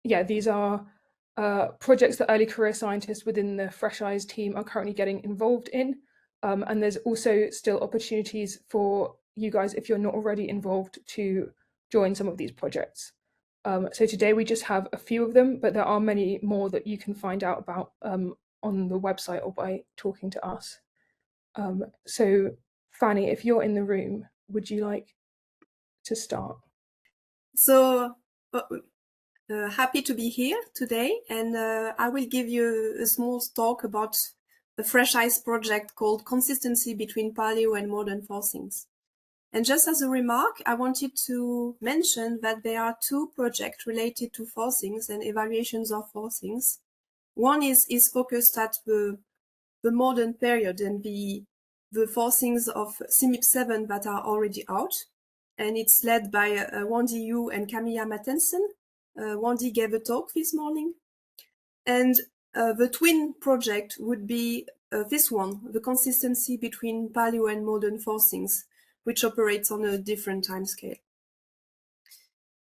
yeah, these are projects that early career scientists within the Fresh Eyes team are currently getting involved in. And there's also still opportunities for you guys, if you're not already involved, to join some of these projects. So today we just have a few of them, but there are many more that you can find out about on the website or by talking to us. So Fanny, if you're in the room, would you like to start? So happy to be here today, and I will give you a small talk about a Fresh Eyes project called Consistency Between Paleo and Modern Forcings. And just as a remark, I wanted to mention that there are two projects related to forcings and evaluations of forcings. One is focused at the modern period and the forcings of CMIP 7 that are already out. And it's led by Wendy Yu and Camilla Mattensen. Wendy gave a talk this morning. And the twin project would be this one, the consistency between paleo and modern forcings, which operates on a different timescale.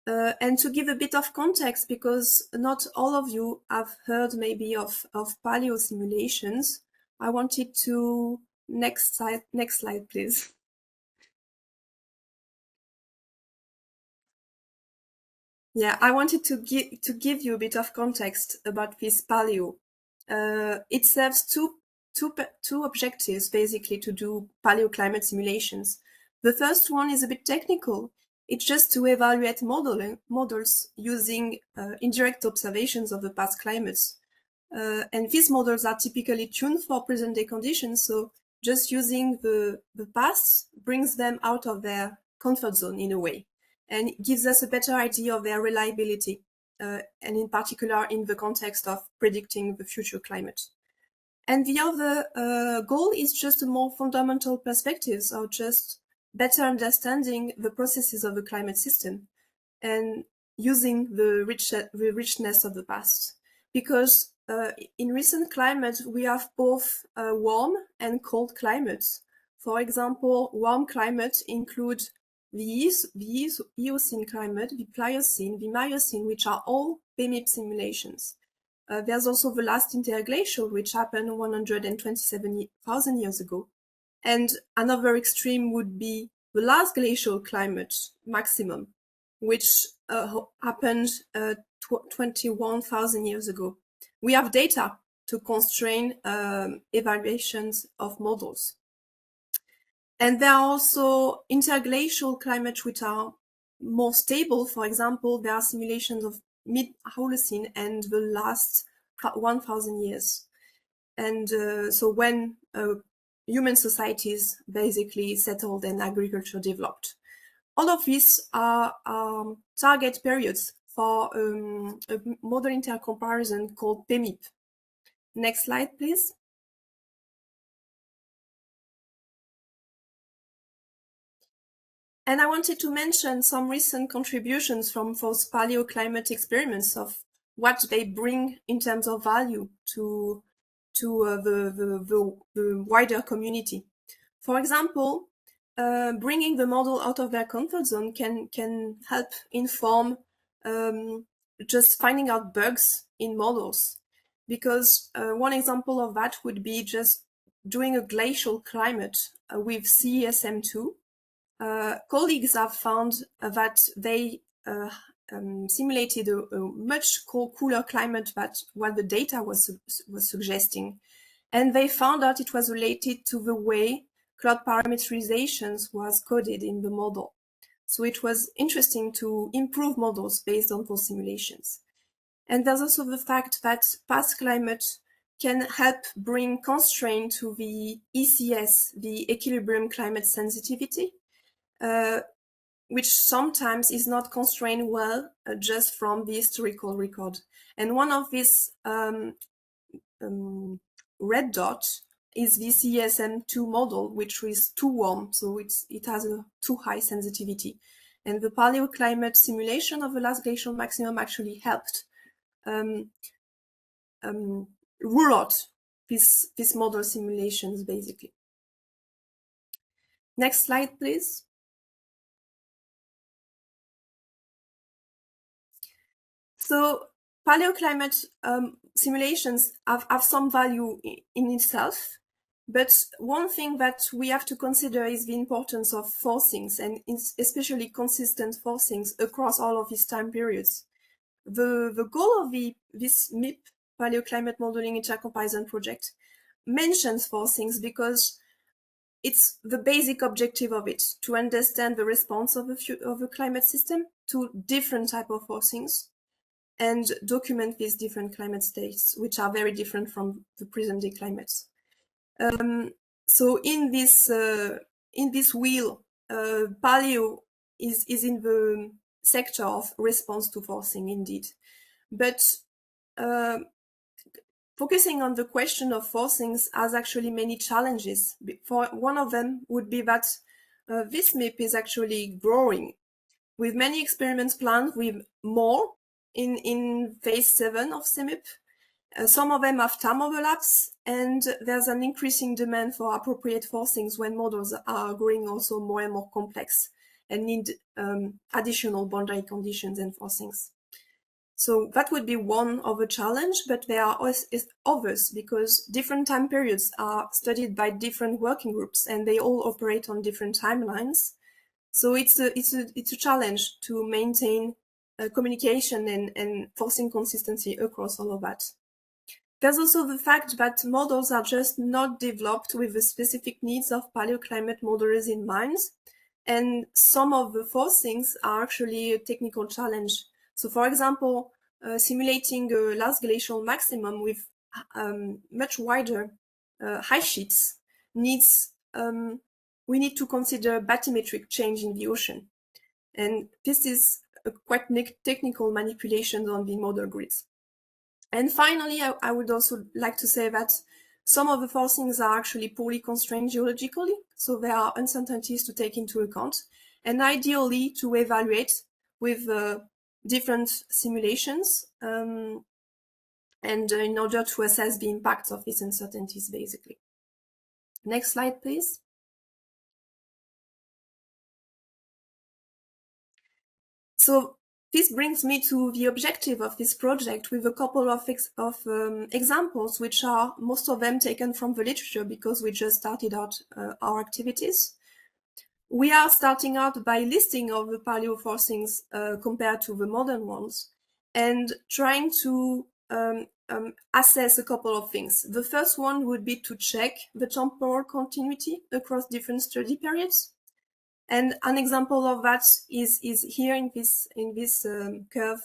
And to give a bit of context, because not all of you have heard maybe of paleo simulations, I wanted to, next slide, please. Yeah, I wanted to give you a bit of context about this paleo. It serves two objectives, basically, to do paleoclimate simulations. The first one is a bit technical. It's just to evaluate models using indirect observations of the past climates. And these models are typically tuned for present-day conditions, so just using the past brings them out of their comfort zone in a way, and gives us a better idea of their reliability, and in particular in the context of predicting the future climate. And the other goal is just a more fundamental perspective, so just better understanding the processes of the climate system and using the richness of the past. Because in recent climate, we have both warm and cold climates. For example, warm climates include the Eocene climate, the Pliocene, the Miocene, which are all PMIP simulations. There's also the last interglacial, which happened 127,000 years ago. And another extreme would be the last glacial climate maximum, which happened 21,000 years ago. We have data to constrain evaluations of models. And there are also interglacial climates which are more stable. For example, there are simulations of mid-Holocene and the last 1,000 years. And so when human societies basically settled and agriculture developed. All of these are target periods for a model intercomparison called PMIP. Next slide, please. And I wanted to mention some recent contributions from those paleoclimate experiments of what they bring in terms of value to the wider community. For example, bringing the model out of their comfort zone can help inform just finding out bugs in models. Because one example of that would be just doing a glacial climate with CESM2. Colleagues have found that they simulated a much cooler climate than what the data was suggesting. And they found out it was related to the way cloud parameterizations was coded in the model. So it was interesting to improve models based on those simulations. And there's also the fact that past climate can help bring constraint to the ECS, the equilibrium climate sensitivity, which sometimes is not constrained well just from the historical record. And one of these red dots is the CESM2 model, which is too warm, so it has a too high sensitivity. And the paleoclimate simulation of the last glacial maximum actually helped rule out these model simulations, basically. Next slide, please. So paleoclimate simulations have some value in itself, but one thing that we have to consider is the importance of forcings, and especially consistent forcings across all of these time periods. The goal of this MIP paleoclimate modeling intercomparison project mentions forcings because it's the basic objective of it, to understand the response of a climate system to different type of forcings and document these different climate states, which are very different from the present day climates. So in this wheel, paleo is in the sector of response to forcing, indeed. But focusing on the question of forcings has actually many challenges. For one of them would be that this MIP is actually growing, with many experiments planned, with more in phase 7 of CMIP. Some of them have time overlaps, and there's an increasing demand for appropriate forcings when models are growing also more and more complex and need additional boundary conditions and forcings. So that would be one of the challenge, but there are others because different time periods are studied by different working groups and they all operate on different timelines. So it's a challenge to maintain communication and forcing consistency across all of that. There's also the fact that models are just not developed with the specific needs of paleoclimate modelers in mind, and some of the forcings are actually a technical challenge. So, for example, simulating a last glacial maximum with much wider high sheets needs we need to consider bathymetric change in the ocean, and this is a quite technical manipulation on the model grids. And finally, I would also like to say that some of the forcings are actually poorly constrained geologically, so there are uncertainties to take into account, and ideally to evaluate with different simulations, and in order to assess the impact of these uncertainties, basically. Next slide, please. So this brings me to the objective of this project with a couple of examples, which are most of them taken from the literature because we just started out our activities. We are starting out by listing all the paleo forcings compared to the modern ones and trying to assess a couple of things. The first one would be to check the temporal continuity across different study periods. And an example of that is here in this curve,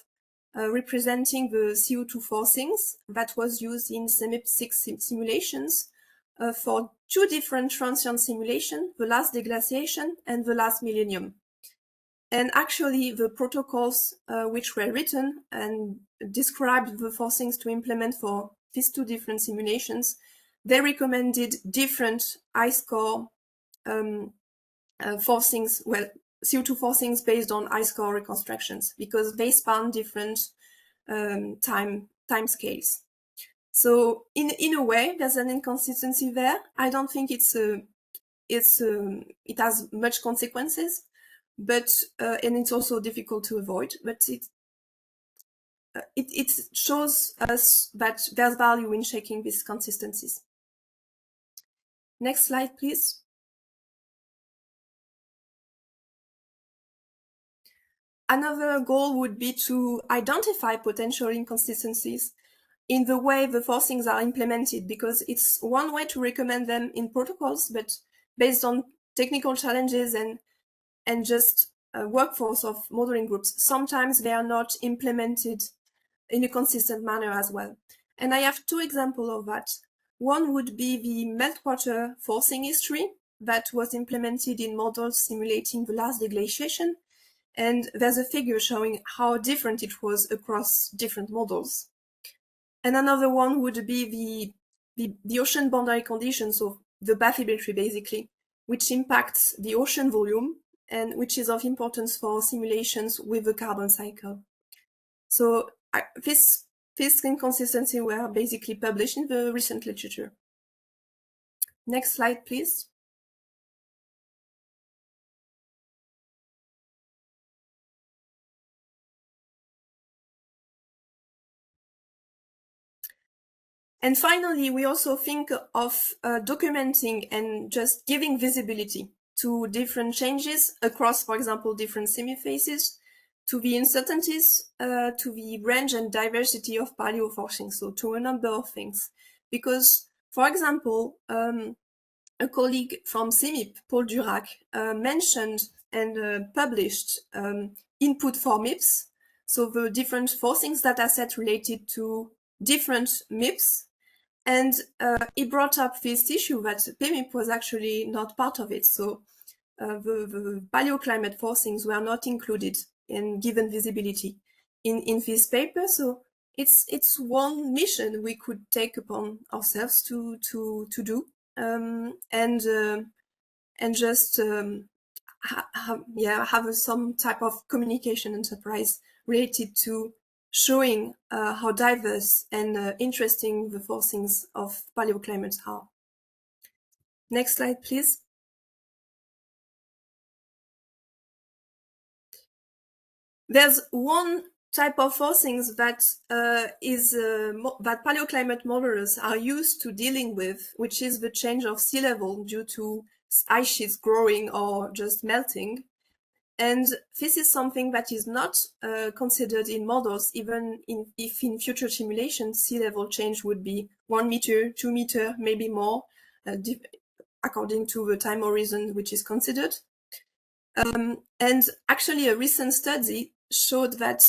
representing the CO2 forcings that was used in CMIP 6 simulations for two different transient simulations, the last deglaciation and the last millennium. And actually, the protocols which were written and described the forcings to implement for these two different simulations, they recommended different ice-core forcings, well, CO2 forcings based on ice core reconstructions because they span different time scales. So in a way, there's an inconsistency there. I don't think it has much consequences, but and it's also difficult to avoid. But it shows us that there's value in checking these consistencies. Next slide, please. Another goal would be to identify potential inconsistencies in the way the forcings are implemented, because it's one way to recommend them in protocols, but based on technical challenges and just a workforce of modeling groups, sometimes they are not implemented in a consistent manner as well. And I have two examples of that. One would be the meltwater forcing history that was implemented in models simulating the last deglaciation. And there's a figure showing how different it was across different models. And another one would be the ocean boundary conditions, so the bathymetry basically, which impacts the ocean volume and which is of importance for simulations with the carbon cycle. So this inconsistency were basically published in the recent literature. Next slide, please. And finally, we also think of documenting and just giving visibility to different changes across, for example, different CMIP phases, to the uncertainties, to the range and diversity of paleoforcing, so to a number of things. Because, for example, a colleague from CMIP, Paul Durac, mentioned and published input for MIPS, so the different forcings data set related to different MIPS. And he brought up this issue that PMIP was actually not part of it. So the paleoclimate forcings were not included and given visibility in this paper. So it's one mission we could take upon ourselves to do, and just have some type of communication enterprise related to showing how diverse and interesting the forcings of paleoclimates are. Next slide, please. There's one type of forcings that that paleoclimate modelers are used to dealing with, which is the change of sea level due to ice sheets growing or just melting. And this is something that is not considered in models, even if in future simulations, sea level change would be 1 meter, 2 meter, maybe more, according to the time horizon which is considered. And actually, a recent study showed that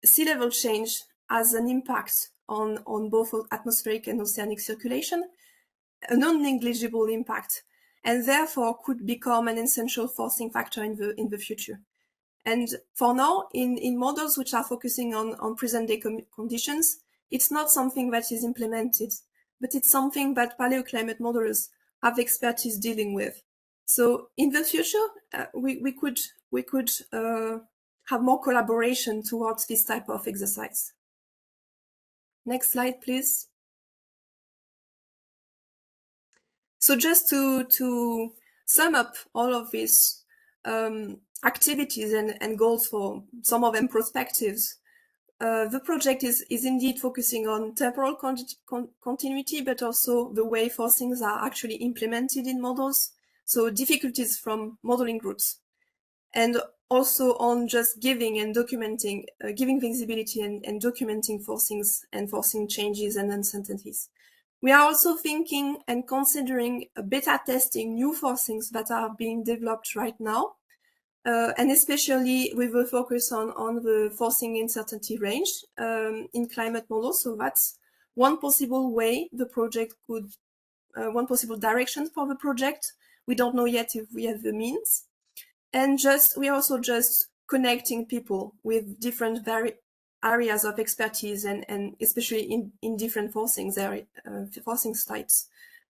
sea level change has an impact on both atmospheric and oceanic circulation, a non-negligible impact, and therefore could become an essential forcing factor in the future. And for now, in models which are focusing on present-day conditions, it's not something that is implemented, but it's something that paleoclimate modelers have expertise dealing with. So in the future, we could have more collaboration towards this type of exercise. Next slide, please. So just to sum up all of these activities and goals, for some of them perspectives, the project is indeed focusing on temporal continuity, but also the way forcings are actually implemented in models. So difficulties from modeling groups, and also on just giving and documenting, giving visibility and documenting forcings and forcing changes and uncertainties. We are also thinking and considering beta testing new forcings that are being developed right now, and especially with a focus on the forcing uncertainty range in climate models. So that's one possible way the project could, one possible direction for the project. We don't know yet if we have the means. And we are also just connecting people with different areas of expertise and especially in different forcings types.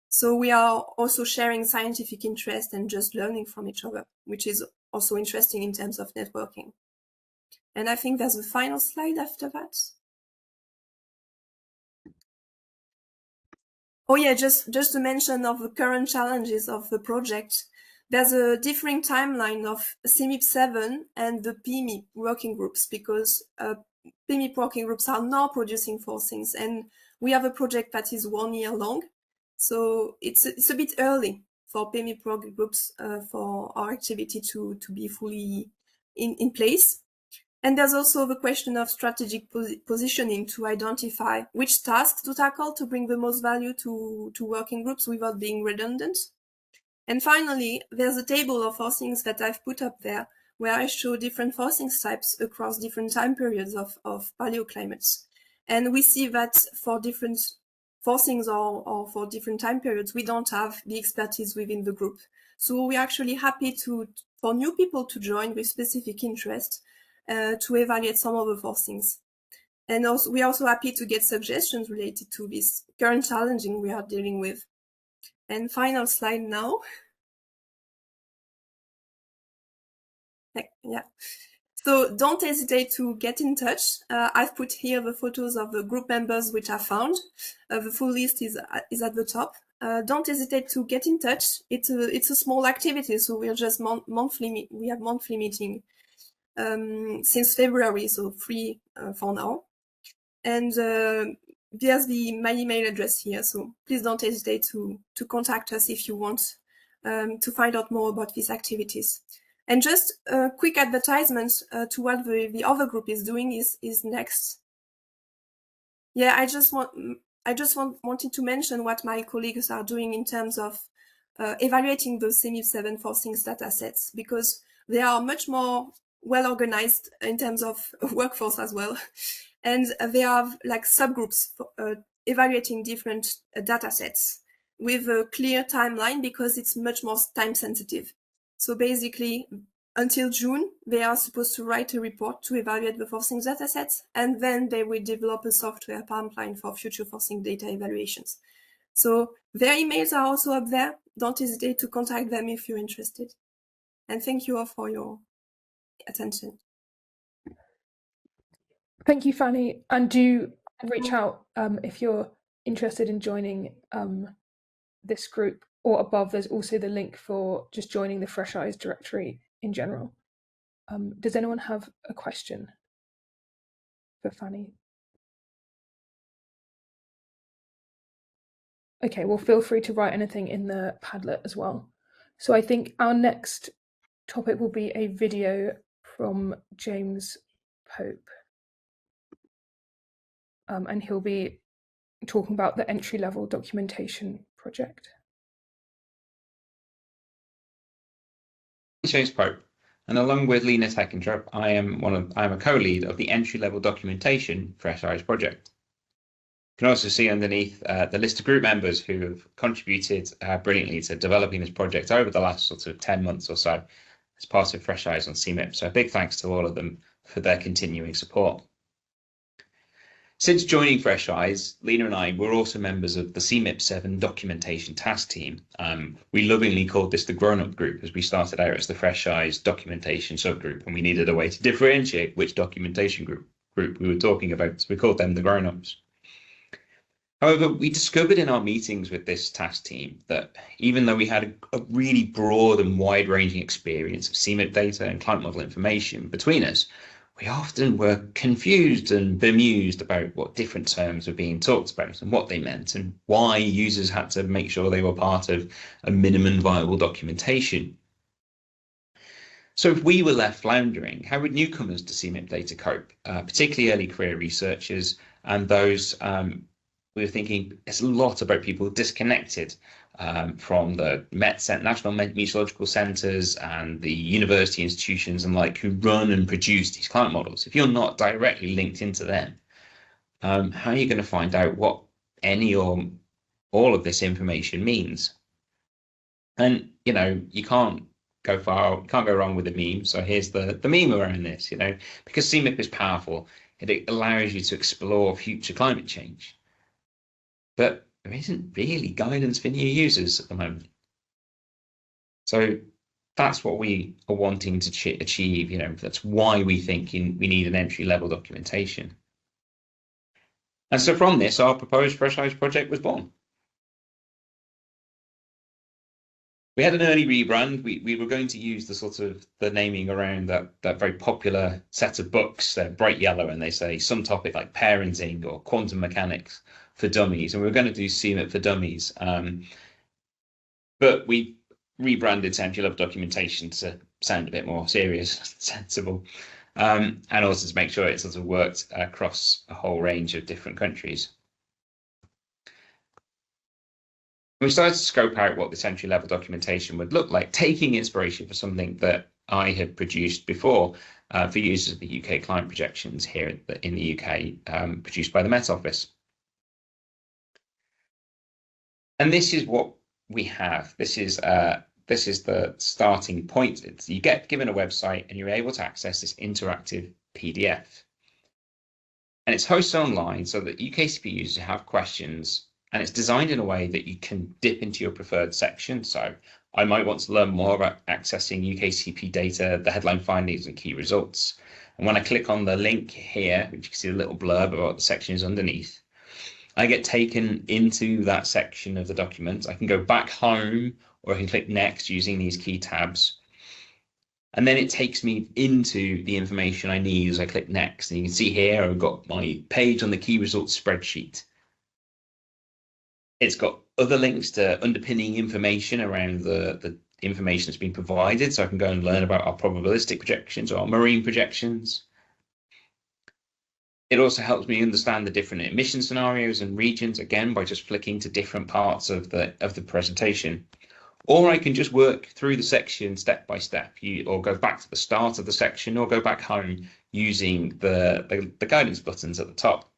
So we are also sharing scientific interest and just learning from each other, which is also interesting in terms of networking. And I think there's a final slide after that. Oh yeah, just to mention of the current challenges of the project. There's a differing timeline of CMIP 7 and the PMIP working groups, because PMIP working groups are now producing forcings, and we have a project that is 1 year long. So it's a bit early for PMIP working groups for our activity to be fully in place. And there's also the question of strategic positioning to identify which tasks to tackle to bring the most value to working groups without being redundant. And finally, there's a table of forcings that I've put up there, where I show different forcings types across different time periods of paleoclimates. And we see that for different forcings or for different time periods, we don't have the expertise within the group. So we're actually happy for new people to join with specific interest to evaluate some of the forcings. And also, we are also happy to get suggestions related to this current challenging we are dealing with. And final slide now. Yeah. So don't hesitate to get in touch. I've put here the photos of the group members which I found. The full list is at the top. Don't hesitate to get in touch. It's a small activity, so we're just monthly. We have monthly meeting since February, so free for now. And via my email address here. So please don't hesitate to contact us if you want to find out more about these activities. And just a quick advertisement to what the other group is doing is next. Yeah, I just wanted to mention what my colleagues are doing in terms of evaluating those CMIP-7 forcings data sets, because they are much more well organized in terms of workforce as well. And they have like subgroups for evaluating different data sets with a clear timeline, because it's much more time sensitive. So basically, until June, they are supposed to write a report to evaluate the forcing data sets, and then they will develop a software pipeline for future forcing data evaluations. So their emails are also up there. Don't hesitate to contact them if you're interested. And thank you all for your attention. Thank you, Fanny. And do reach out if you're interested in joining this group, or above there's also the link for just joining the Fresh Eyes directory in general. Does anyone have a question for Fanny? Okay, well, feel free to write anything in the Padlet as well. So I think our next topic will be a video from James Pope. And he'll be talking about the entry-level documentation project. James Pope, and along with Lena Teckentrup, I am a co-lead of the entry-level documentation Fresh Eyes project. You can also see underneath the list of group members who have contributed brilliantly to developing this project over the last sort of 10 months or so as part of Fresh Eyes on CMIP. So a big thanks to all of them for their continuing support. Since joining Fresh Eyes, Lena and I were also members of the CMIP-7 documentation task team. We lovingly called this the grown-up group, as we started out as the Fresh Eyes documentation subgroup, and we needed a way to differentiate which documentation group we were talking about, so we called them the grown-ups. However, we discovered in our meetings with this task team that even though we had a really broad and wide-ranging experience of CMIP data and climate model information between us, we often were confused and bemused about what different terms were being talked about and what they meant, and why users had to make sure they were part of a minimum viable documentation. So if we were left floundering, how would newcomers to CMIP data cope, particularly early career researchers and those we were thinking it's a lot about people disconnected from the National Meteorological Centres and the university institutions and like who run and produce these climate models. If you're not directly linked into them, how are you going to find out what any or all of this information means? And you know, you can't go wrong with a meme. So here's the meme around this, you know, because CMIP is powerful, it allows you to explore future climate change. But there isn't really guidance for new users at the moment. So that's what we are wanting to achieve, you know, that's why we think we need an entry-level documentation. And so from this, our proposed Fresh Eyes project was born. We had an early rebrand. We were going to use the sort of the naming around that very popular set of books. They're bright yellow and they say some topic like parenting or quantum mechanics for dummies, and we were going to do CMIP for dummies, but we rebranded entry-level documentation to sound a bit more serious and sensible, and also to make sure it sort of worked across a whole range of different countries. We started to scope out what this entry-level documentation would look like, taking inspiration for something that I had produced before for users of the UK climate projections here in the UK, produced by the Met Office. And this is what we have. This is the starting point. You get given a website and you're able to access this interactive PDF. And it's hosted online so that UKCP users have questions, and it's designed in a way that you can dip into your preferred section. So I might want to learn more about accessing UKCP data, the headline findings and key results. And when I click on the link here, which you can see a little blurb about what the section is underneath, I get taken into that section of the document. I can go back home, or I can click next using these key tabs. And then it takes me into the information I need as I click next. And you can see here, I've got my page on the key results spreadsheet. It's got other links to underpinning information around the information that's been provided. So I can go and learn about our probabilistic projections or our marine projections. It also helps me understand the different emission scenarios and regions, again, by just flicking to different parts of the presentation. Or I can just work through the section step by step, or go back to the start of the section, or go back home using the guidance buttons at the top.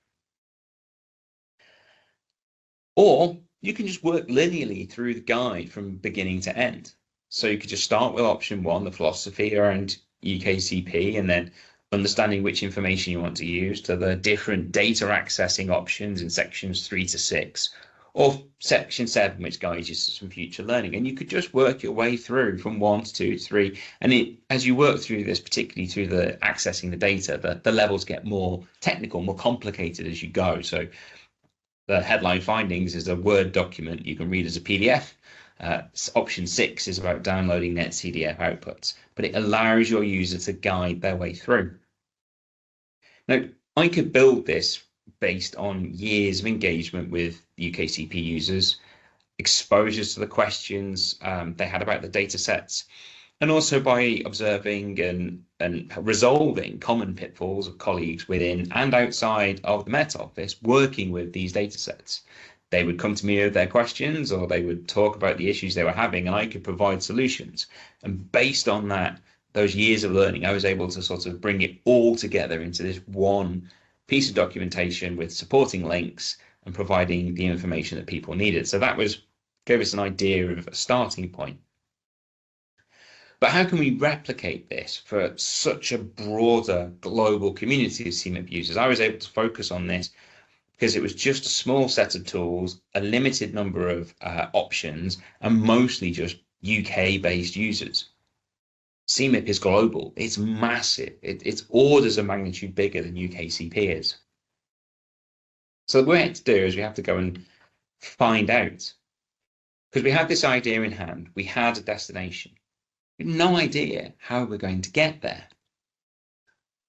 Or you can just work linearly through the guide from beginning to end. So you could just start with option 1, the philosophy around UKCP, and then understanding which information you want to use, to the different data accessing options in sections 3 to 6, or section 7, which guides you to some future learning. And you could just work your way through from 1 to 2 to 3. And as you work through this, particularly through the accessing the data, the levels get more technical, more complicated as you go. So the headline findings is a Word document you can read as a PDF. Option 6 is about downloading NetCDF outputs, but it allows your user to guide their way through. Now, I could build this based on years of engagement with UKCP users, exposures to the questions they had about the data sets, and also by observing and resolving common pitfalls of colleagues within and outside of the Met Office working with these data sets. They would come to me with their questions, or they would talk about the issues they were having, and I could provide solutions. And based on that, those years of learning, I was able to sort of bring it all together into this one piece of documentation with supporting links and providing the information that people needed. So that gave us an idea of a starting point. But how can we replicate this for such a broader global community of CMIP users? I was able to focus on this because it was just a small set of tools, a limited number of options, and mostly just UK-based users. CMIP is global. It's massive. It's orders of magnitude bigger than UKCP is. So what we had to do is we have to go and find out. Because we had this idea in hand. We had a destination. We have no idea how we're going to get there.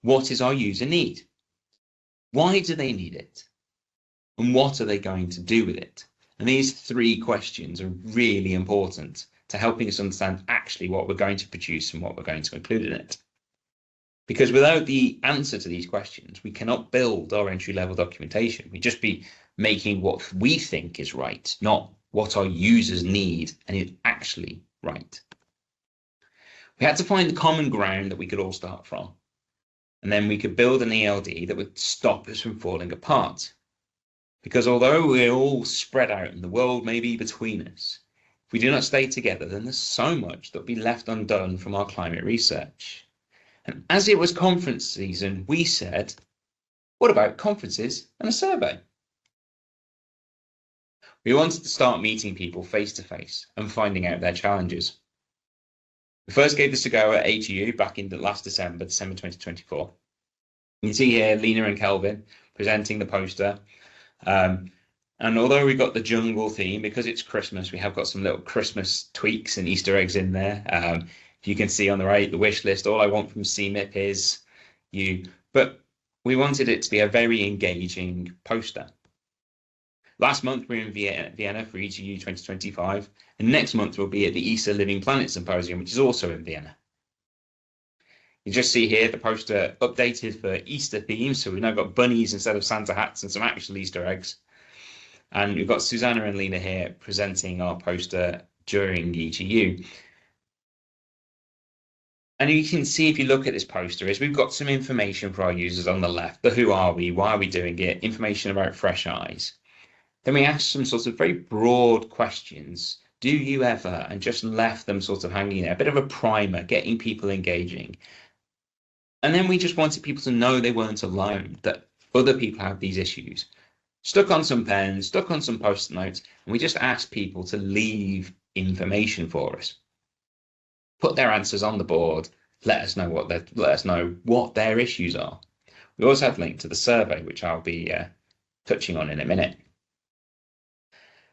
What does our user need? Why do they need it? And what are they going to do with it? And these 3 questions are really important to helping us understand actually what we're going to produce and what we're going to include in it. Because without the answer to these questions, we cannot build our entry-level documentation. We'd just be making what we think is right, not what our users need and is actually right. We had to find the common ground that we could all start from. And then we could build an ELD that would stop us from falling apart. Because although we're all spread out and the world may be between us, if we do not stay together, then there's so much that will be left undone from our climate research. And as it was conference season, we said, what about conferences and a survey? We wanted to start meeting people face to face and finding out their challenges. We first gave this a go at AGU back in last December 2024. You can see here Lena and Kelvin presenting the poster. And although we got the jungle theme, because it's Christmas, we have got some little Christmas tweaks and Easter eggs in there. If you can see on the right, the wish list, all I want from CMIP is you. But we wanted it to be a very engaging poster. Last month, we were in Vienna for EGU 2025, and next month we'll be at the ESA Living Planet Symposium, which is also in Vienna. You just see here the poster updated for Easter themes, so we've now got bunnies instead of Santa hats and some actual Easter eggs. And we've got Susanna and Lena here presenting our poster during EGU. And you can see, if you look at this poster, is we've got some information for our users on the left. The who are we, why are we doing it, information about Fresh Eyes. Then we asked some sort of very broad questions. Do you ever? And just left them sort of hanging there, a bit of a primer, getting people engaging. And then we just wanted people to know they weren't alone, that other people have these issues. Stuck on some pens, stuck on some post-it notes, and we just asked people to leave information for us. Put their answers on the board, let us know what their issues are. We also have a link to the survey, which I'll be touching on in a minute.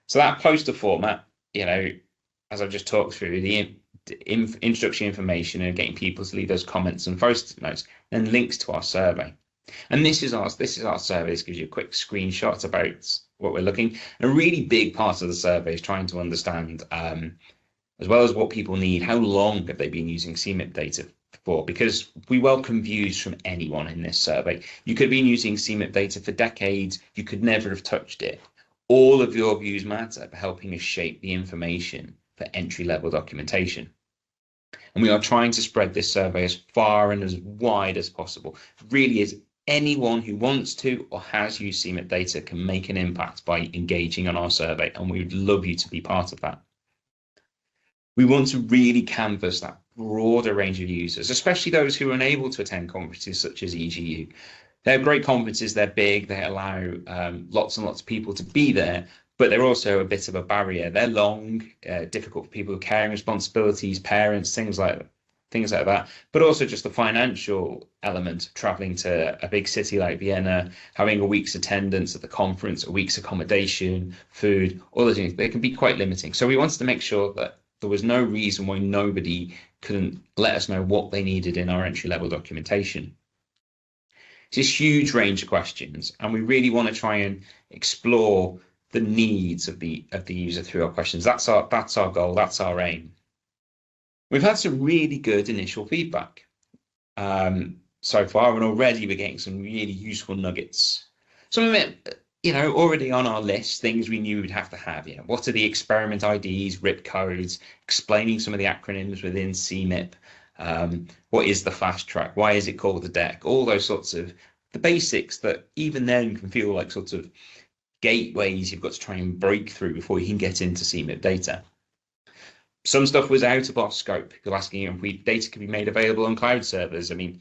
So that poster format, as I've just talked through, the introductory information and getting people to leave those comments and post-it notes, then links to our survey. And this is our survey. This gives you a quick screenshot about we're looking. And a really big part of the survey is trying to understand, as well as what people need, how long have they been using CMIP data for? Because we welcome views from anyone in this survey. You could have been using CMIP data for decades, you could never have touched it. All of your views matter for helping us shape the information for entry-level documentation. And we are trying to spread this survey as far and as wide as possible. It really is anyone who wants to or has used CMIP data can make an impact by engaging on our survey, and we would love you to be part of that. We want to really canvass that broader range of users, especially those who are unable to attend conferences such as EGU. They're great conferences, they're big, they allow lots and lots of people to be there, but they're also a bit of a barrier. They're long, difficult for people with caring responsibilities, parents, things like that, but also just the financial element of traveling to a big city like Vienna, having a week's attendance at the conference, a week's accommodation, food, all those things. They can be quite limiting. So we wanted to make sure that there was no reason why nobody couldn't let us know what they needed in our entry-level documentation. It's this huge range of questions, and we really want to try and explore the needs of the user through our questions. That's our goal, that's our aim. We've had some really good initial feedback so far, and already we're getting some really useful nuggets. Some of it, already on our list, things we knew we'd have to have. What are the experiment IDs, RIP codes, explaining some of the acronyms within CMIP, what is the fast track, why is it called the deck, all those sorts of the basics that even then can feel like sort of gateways you've got to try and break through before you can get into CMIP data. Some stuff was out of our scope. People asking if data could be made available on cloud servers. I mean,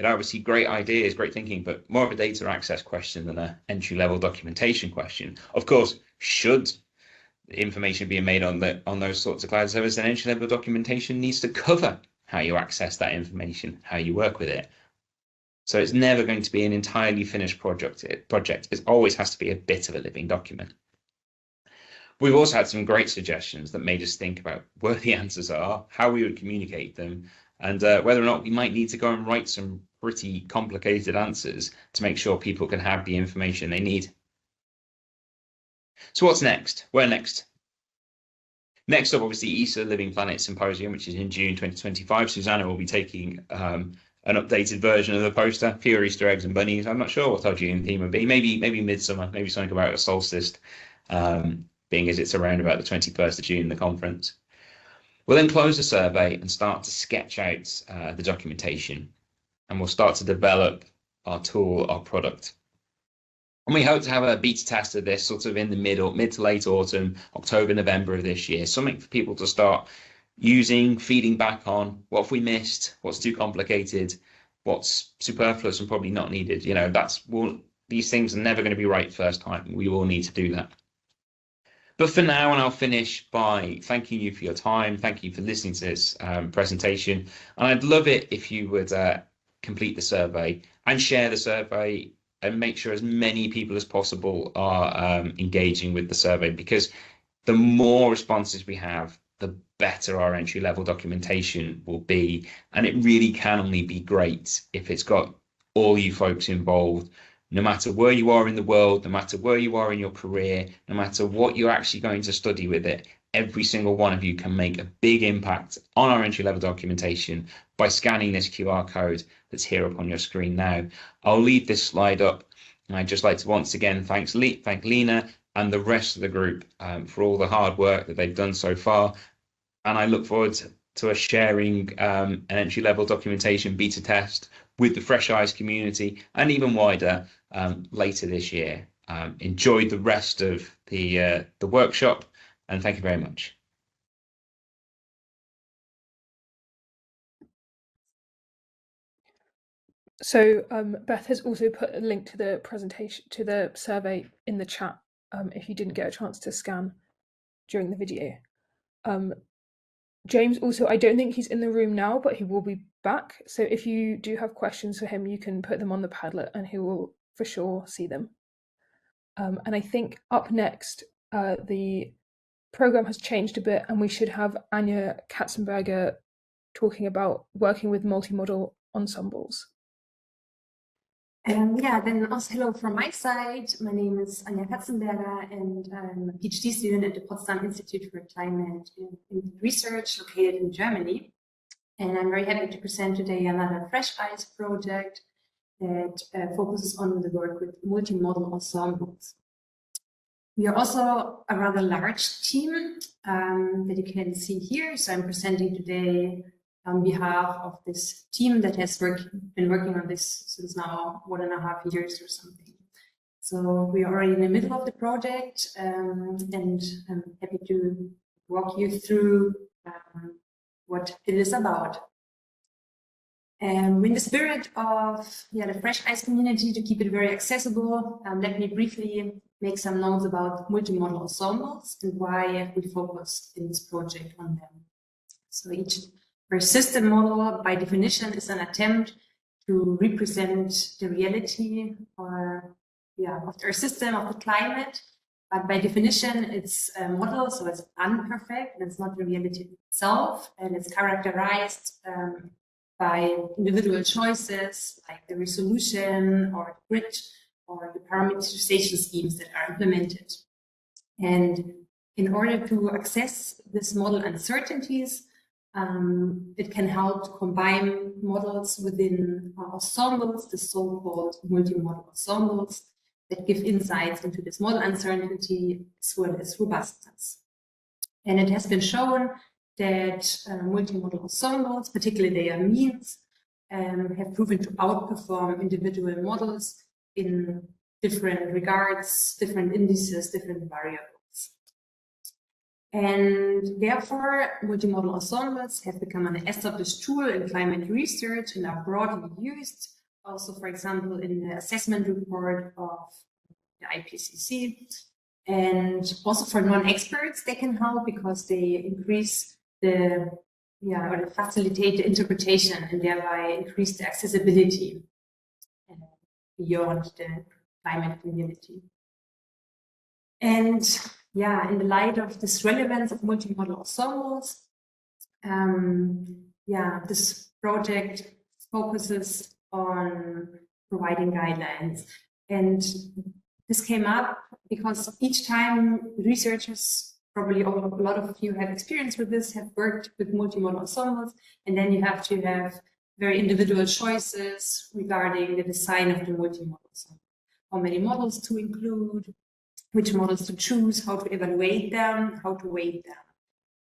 obviously great ideas, great thinking, but more of a data access question than an entry-level documentation question. Of course, should the information being made on those sorts of cloud servers, then entry-level documentation needs to cover how you access that information, how you work with it. So it's never going to be an entirely finished project. It always has to be a bit of a living document. We've also had some great suggestions that made us think about where the answers are, how we would communicate them, and whether or not we might need to go and write some pretty complicated answers to make sure people can have the information they need. So what's next? Where next? Next up, obviously, ESA Living Planet Symposium, which is in June 2025. Susanna will be taking an updated version of the poster, fewer Easter eggs and bunnies. I'm not sure what our June theme would be. Maybe midsummer, maybe something about a solstice, being as it's around about the 21st of June, the conference. We'll then close the survey and start to sketch out the documentation, and we'll start to develop our tool, our product. And we hope to have a beta test of this sort of in the mid to late autumn, October, November of this year, something for people to start using, feeding back on. What have we missed? What's too complicated? What's superfluous and probably not needed? These things are never going to be right first time. We all need to do that. But for now, and I'll finish by thanking you for your time. Thank you for listening to this presentation. And I'd love it if you would complete the survey and share the survey and make sure as many people as possible are engaging with the survey, because the more responses we have, the better our entry-level documentation will be. And it really can only be great if it's got all you folks involved, no matter where you are in the world, no matter where you are in your career, no matter what you're actually going to study with it. Every single one of you can make a big impact on our entry-level documentation by scanning this QR code that's here up on your screen now. I'll leave this slide up, and I'd just like to once again thank Lena and the rest of the group for all the hard work that they've done so far. And I look forward to us sharing an entry-level documentation beta test with the Fresh Eyes community and even wider later this year. Enjoy the rest of the workshop, and thank you very much. So Beth has also put a link to the presentation, to the survey in the chat if you didn't get a chance to scan during the video. James also, I don't think he's in the room now, but he will be back. So if you do have questions for him, you can put them on the Padlet and he will for sure see them. And I think up next, the program has changed a bit and we should have Anja Katzenberger talking about working with multimodal ensembles. Yeah, then also hello from my side. My name is Anja Katzenberger, and I'm a PhD student at the Potsdam Institute for Climate Research located in Germany. And I'm very happy to present today another Fresh Ice project that focuses on the work with multimodal ensembles. We are also a rather large team that you can see here. So I'm presenting today on behalf of this team that has been working on this since now 1.5 years or something. So we are already in the middle of the project, and I'm happy to walk you through what it is about. In the spirit of the Fresh Ice community, to keep it very accessible, let me briefly make some notes about multimodal ensembles and why we focus in this project on them. So each persistent model, by definition, is an attempt to represent the reality of our system, of the climate. But by definition, it's a model, so it's unperfect, and it's not the reality itself, and it's characterized by individual choices like the resolution or the grid or the parameterization schemes that are implemented. And in order to access this model uncertainties, it can help to combine models within ensembles, the so-called multimodal ensembles, that give insights into this model uncertainty as well as robustness. And it has been shown that multimodal ensembles, particularly their means, have proven to outperform individual models in different regards, different indices, different variables. And therefore, multimodal ensembles have become an established tool in climate research and are broadly used, also, for example, in the assessment report of the IPCC. And also for non-experts, they can help because they increase or facilitate the interpretation and thereby increase the accessibility beyond the climate community. And in the light of this relevance of multimodal ensembles, this project focuses on providing guidelines. And this came up because each time researchers, probably a lot of you have experience with this, have worked with multimodal ensembles, and then you have to have very individual choices regarding the design of the multimodal ensemble. How many models to include, which models to choose, how to evaluate them, how to weight them.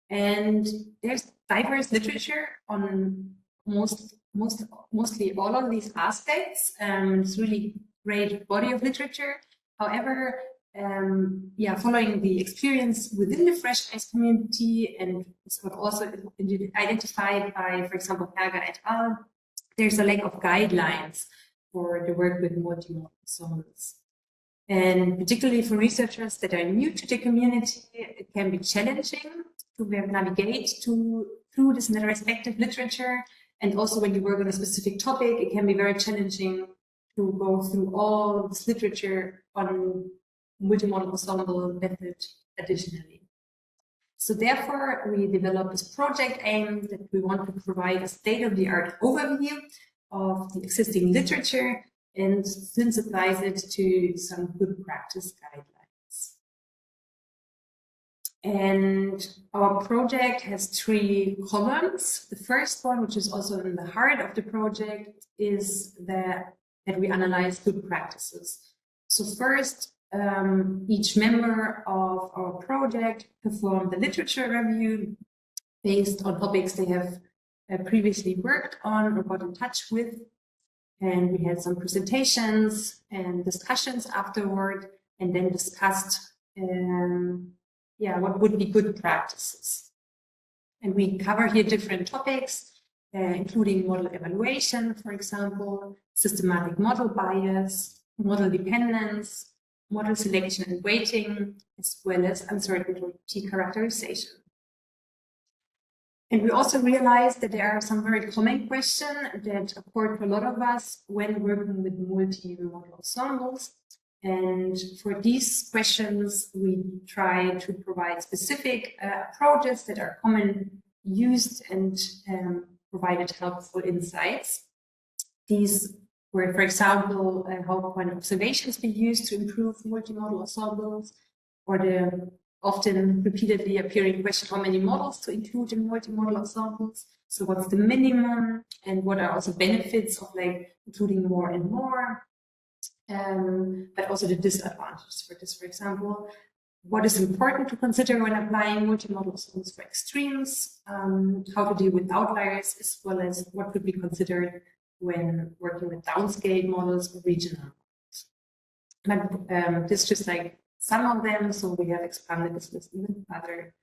And there's diverse literature on mostly all of these aspects. It's really great body of literature. However, following the experience within the Fresh Ice community, and it's also identified by, for example, Berger et al., there's a lack of guidelines for the work with multimodal ensembles. And particularly for researchers that are new to the community, it can be challenging to navigate through this respective literature. And also when you work on a specific topic, it can be very challenging to go through all this literature on multimodal ensemble method additionally. So therefore, we developed this project aim that we want to provide a state-of-the-art overview of the existing literature and synthesize it to some good practice guidelines. And our project has 3 columns. The first one, which is also in the heart of the project, is that we analyze good practices. So first, each member of our project performed the literature review based on topics they have previously worked on or got in touch with. And we had some presentations and discussions afterward, and then discussed what would be good practices. And we cover here different topics, including model evaluation, for example, systematic model bias, model dependence, model selection and weighting, as well as uncertainty characterization. And we also realized that there are some very common questions that occur to a lot of us when working with multimodal ensembles. And for these questions, we try to provide specific approaches that are common used and provided helpful insights. These where, for example, how can observations be used to improve multimodal ensembles, or the often repeatedly appearing question, how many models to include in multimodal ensembles? So what's the minimum, and what are also benefits of like including more and more? But also the disadvantages for this, for example, what is important to consider when applying multimodal ensembles for extremes, how to deal with outliers, as well as what could be considered when working with downscale models or regional models. But this is just like some of them, so we have expanded this list even further.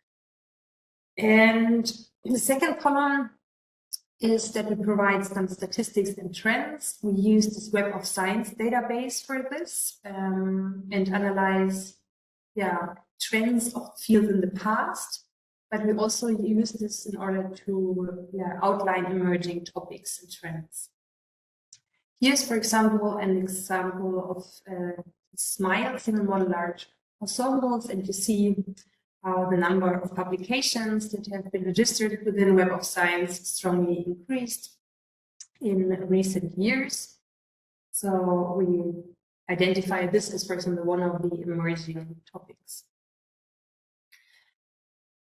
And the second column is that we provide some statistics and trends. We use this Web of Science database for this and analyze trends of fields in the past, but we also use this in order to outline emerging topics and trends. Here's, for example, an example of SMILE, single model large ensembles, and you see how the number of publications that have been registered within Web of Science strongly increased in recent years. So we identify this as, for example, one of the emerging topics.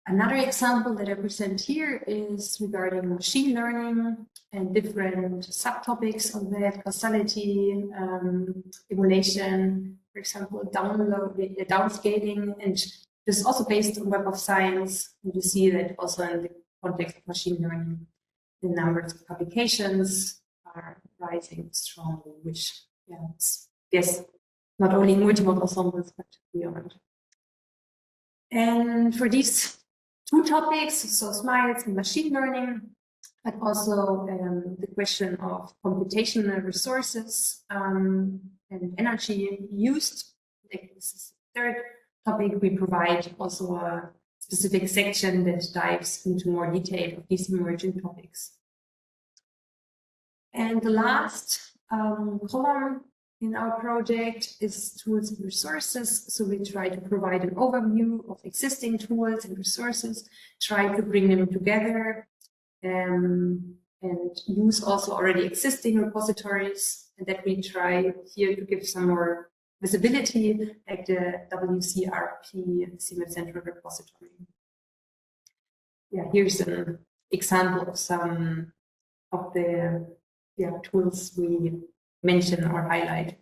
Another example that I present here is regarding machine learning and different subtopics of that, causality, emulation, for example, downscaling, and this is also based on Web of Science. And you see that also in the context of machine learning, the numbers of publications are rising strongly, which yes, not only in multimodal ensembles, but beyond. And for these two topics, so SMILES and machine learning, but also the question of computational resources and energy used. Like this is the third topic. We provide also a specific section that dives into more detail of these emerging topics. And the last column in our project is tools and resources. So we try to provide an overview of existing tools and resources, try to bring them together, and use also already existing repositories, and that we try here to give some more visibility, like the WCRP CMIP Central Repository. Yeah, here's an example of some of the tools we mention or highlight.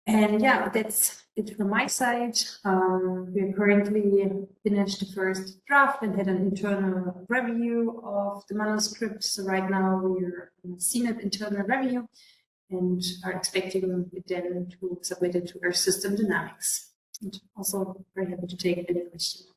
And that's it from my side. We currently finished the first draft and had an internal review of the manuscript. So right now we're in CMIP internal review and are expecting it then to submit it to our system dynamics. And also very happy to take any questions.